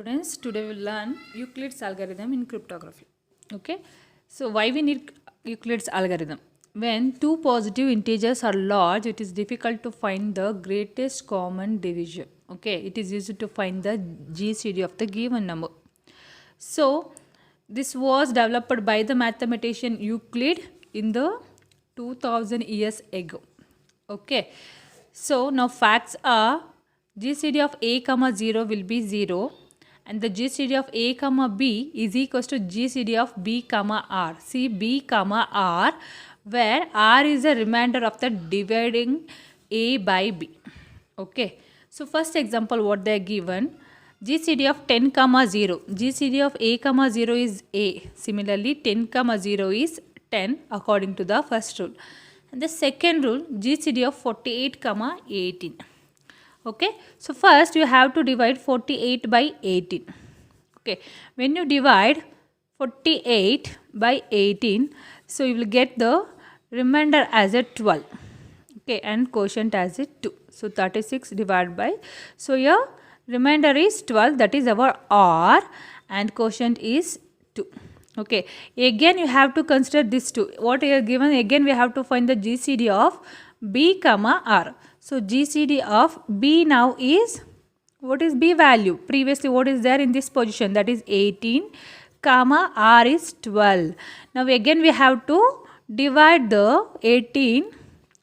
Students, today we'll learn Euclid's algorithm in cryptography. Okay, so why we need Euclid's algorithm? When two positive integers are large, it is difficult to find the greatest common division. Okay, it is used to find the GCD of the given number. So this was developed by the mathematician Euclid in the 2000 years ago. Okay, so now facts are GCD of a comma 0 will be 0 and the GCD of a comma b is equals to GCD of b comma r. See b comma r, where r is a remainder of the dividing a by b. Okay, so first example what they are given, GCD of 10 comma 0, GCD of a comma 0 is a. Similarly 10 comma 0 is 10 according to the first rule. And the second rule, GCD of 48 comma 18. Okay, so first you have to divide 48 by 18. Okay, when you divide 48 by 18, so you will get the remainder as a 12. Okay, and quotient as a 2. So 36 divided by, so your remainder is 12, that is our r, and quotient is 2. Okay, again you have to consider this 2. What you are given, again we have to find the GCD of b comma r. So GCD of b now is, what is b value? Previously what is there in this position, that is 18 comma r is 12. Now again we have to divide the 18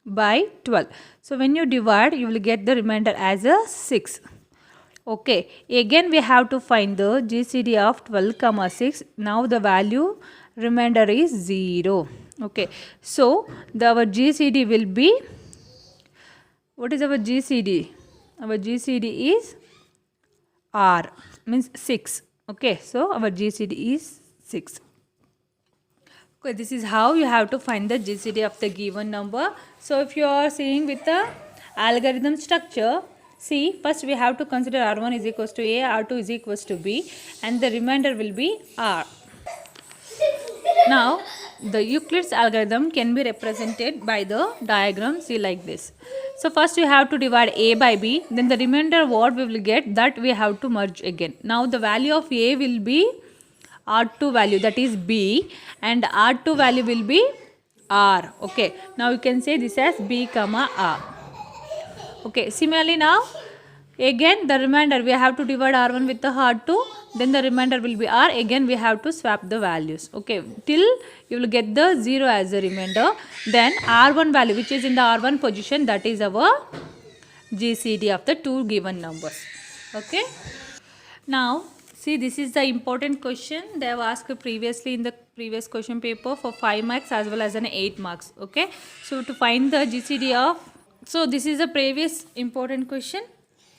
by 12. So when you divide, you will get the remainder as a 6. Okay, again we have to find the GCD of 12 comma 6. Now the value remainder is 0. Okay, so our GCD will be, what is our GCD? Our GCD is R, means 6. Okay, so our GCD is 6. Okay, this is how you have to find the GCD of the given number. So if you are seeing with the algorithm structure, see, first we have to consider R1 is equals to A, R2 is equals to B, and the remainder will be R. Now, the Euclid's algorithm can be represented by the diagram, see like this. So first you have to divide A by B, then the remainder what we will get, that we have to merge again. Now the value of A will be R2 value, that is B, and R2 value will be R. Okay, now you can say this as B comma R. Okay, similarly now again the remainder we have to divide R1 with the R2, then the remainder will be R. Again we have to swap the values. Okay, till you will get the 0 as a remainder, then R1 value which is in the R1 position, that is our GCD of the two given numbers. Okay, now see, this is the important question they have asked previously in the previous question paper for 5 marks as well as an 8 marks. Okay, so to find the GCD of, so this is a previous important question.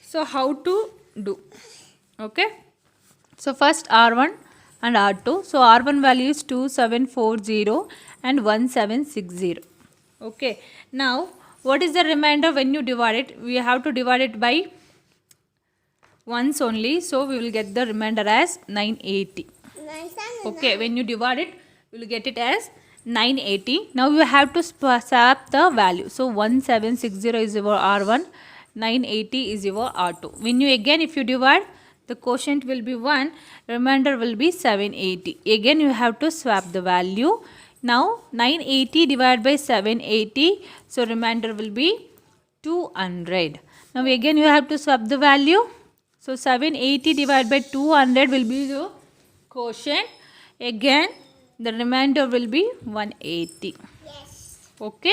So how to do? Okay, so first R1 and R2. So R1 value is 2740 and 1760. Okay, now what is the remainder when you divide it? We have to divide it by once only, so we will get the remainder as 980. Okay, when you divide it, you will get it as 980. Now you have to swap the value. So 1760 is your R1, 980 is your R2. When you again if you divide, the quotient will be 1, remainder will be 780. Again you have to swap the value. Now 980 divided by 780, so remainder will be 200. Now again you have to swap the value. So 780 divided by 200 will be the quotient. Again the remainder will be 180. Okay,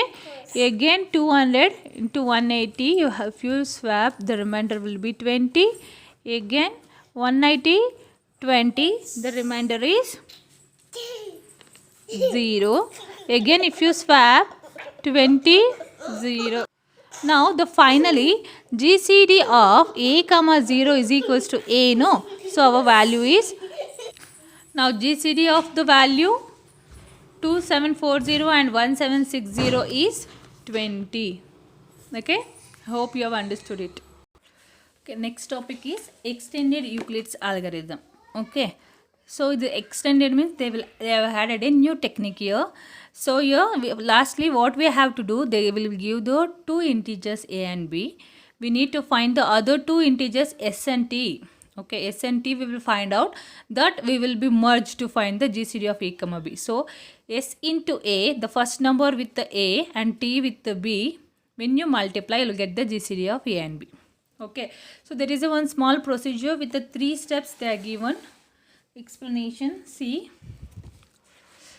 again 200 into 180, you have, if you swap, the remainder will be 20. Again 190, 20, the remainder is 0. Again if you swap, 20, 0. Now the finally GCD of A comma 0 is equals to A, no? So our value is, now GCD of the value 2740 and 1760 is 20. Okay, hope you have understood it. Okay, next topic is extended Euclid's algorithm. Okay, so the extended means they have added a new technique here. So here lastly what we have to do, they will give the two integers A and B. We need to find the other two integers S and T. Okay, S and T we will find out, that we will be merged to find the GCD of A comma B. So S into A, the first number with the A and T with the B, when you multiply, you will get the GCD of A and B. Okay, so there is a one small procedure with the 3 steps they are given. Explanation, see.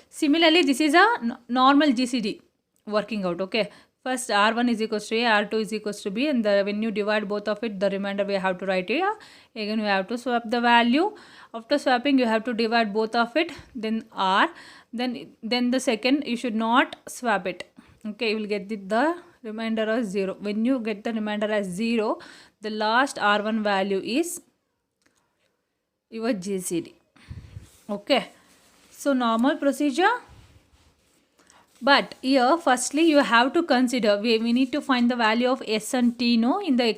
Similarly, this is a normal GCD working out. Okay, first R1 is equals to A, R2 is equals to B, and when you divide both of it, the remainder we have to write here. Again, we have to swap the value. After swapping, you have to divide both of it, then R, then the second you should not swap it. Okay, you will get the remainder as 0. When you get the remainder as 0, the last R1 value is your GCD. Okay, so normal procedure. But here firstly you have to consider, we need to find the value of S and T in the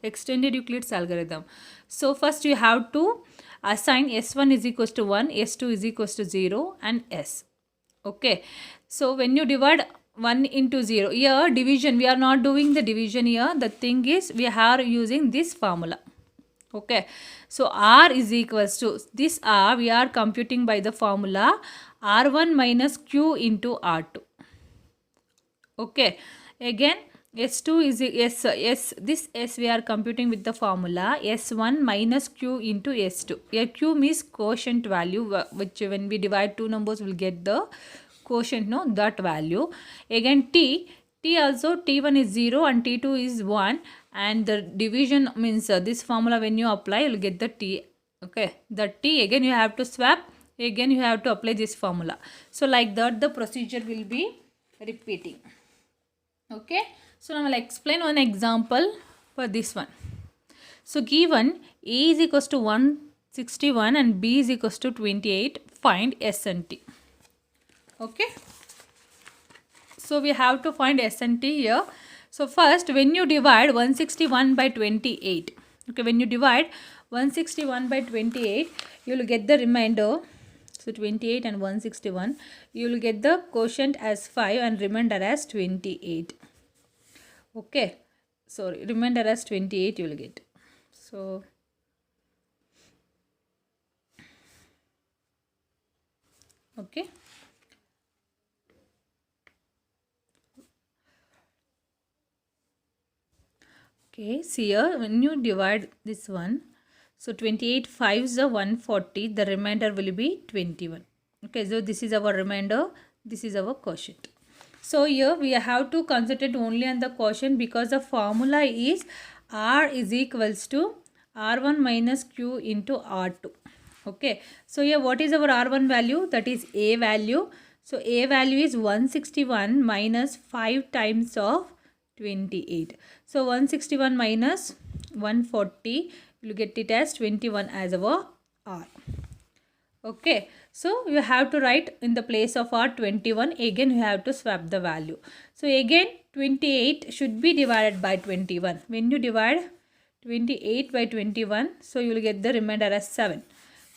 extended Euclid's algorithm. So first you have to assign S1 is equals to 1, S2 is equals to 0 and S. Okay, so when you divide 1 into 0, here division, we are not doing the division here. The thing is we are using this formula. Okay, so R is equals to, this R we are computing by the formula R1 minus Q into R2. Okay, again S2 is this S we are computing with the formula S1 minus Q into S2. Here Q means quotient value, which when we divide two numbers we will get the quotient, that value. Again T also, T1 is 0 and T2 is 1, and the division means this formula when you apply you will get the T. Okay, the T again you have to swap, again you have to apply this formula. So like that the procedure will be repeating. Okay, so now I will explain one example for this one. So given A is equals to 161 and B is equals to 28, find S and T. Okay, so we have to find S and T here. So first when you divide 161 by 28, okay, when you divide 161 by 28, you will get the remainder. So 28 and 161, you will get the quotient as 5 and remainder as 28. Okay, so remainder as 28 you will get. So okay, okay, see here when you divide this one, so 28 5s are 140, the remainder will be 21. Okay, so this is our remainder, this is our quotient. So here we have to concentrate only on the quotient because the formula is R is equals to R1 minus Q into R2. Okay, so here what is our R1 value? That is A value. So A value is 161 minus 5 times of 28. So 161 minus 140, you will get it as 21 as our R. Okay, so you have to write in the place of R 21, again you have to swap the value. So again 28 should be divided by 21. When you divide 28 by 21, so you will get the remainder as 7.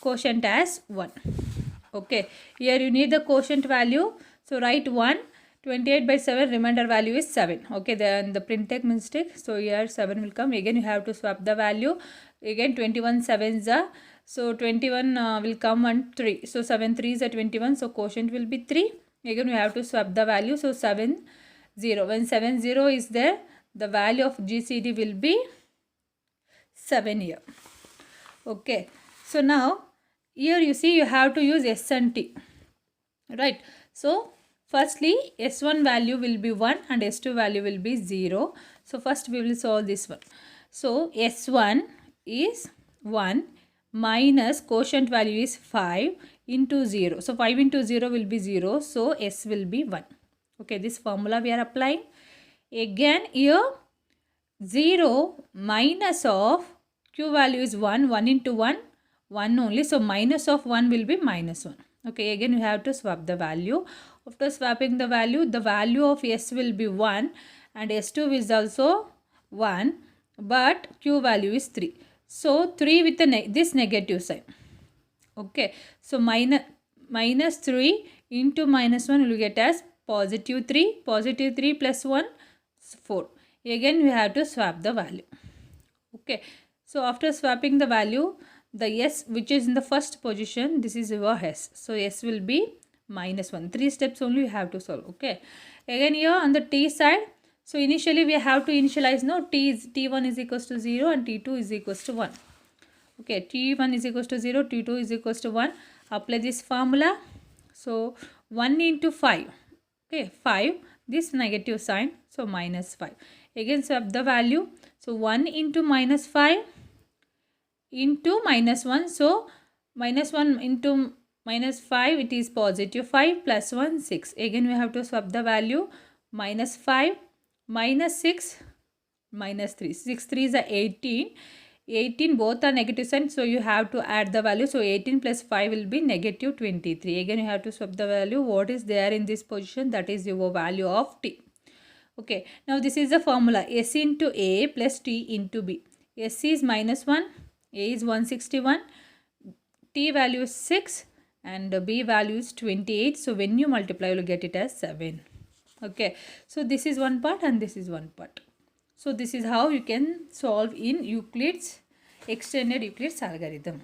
Quotient as 1. Okay, here you need the quotient value. So write 1. 28 by 7, remainder value is 7. Okay, then the print take mistake. So here 7 will come. Again you have to swap the value. Again 21 7s are. So 21 will come on 3. So 7 3s are 21. So quotient will be 3. Again we have to swap the value. So 7 0. When 7 0 is there, the value of GCD will be 7 here. Okay. So now here you see you have to use S and T. Right. So firstly S1 value will be 1 and S2 value will be 0. So first we will solve this one. So S1 is 1 minus quotient value is 5 into 0. So 5 into 0 will be 0. So S will be 1. Okay, this formula we are applying. Again here 0 minus of Q value is 1. 1 into 1, 1 only. So minus of 1 will be minus 1. Okay, again you have to swap the value. After swapping the value of S will be 1 and S2 is also 1, but Q value is 3. So 3 with this negative sign. Okay, so minus 3 into minus 1 will get as positive 3. Positive 3 plus 1 is 4. Again we have to swap the value. Okay, So after swapping the value, the s which is in the first position, this is your s. So s will be -1. 3 steps only you have to solve. Okay. Again here on the t side, so initially we have to initialize, no, t1 is equals to 0 and t2 is equals to 1. Okay, t1 is equals to 0, t2 is equals to 1. Apply this formula. So 1 into 5. Okay, 5, this negative sign, so -5. Again swap the value. So 1 into -5 into -1. So -1 into -5, it is positive 5 plus 1, 6. Again we have to swap the value. -5 -6 -3. 6 3s are 18. 18 both are negative signs, so you have to add the value. So 18 plus 5 will be -23. Again you have to swap the value. What is there in this position? That is your value of t. Okay, now this is the formula. S into A plus T into B. S is -1, A is 161, T value is 6 and B value is 28. So when you multiply, you will get it as 7. Okay, so this is one part and this is one part. So this is how you can solve in Euclid's extended Euclid's algorithm.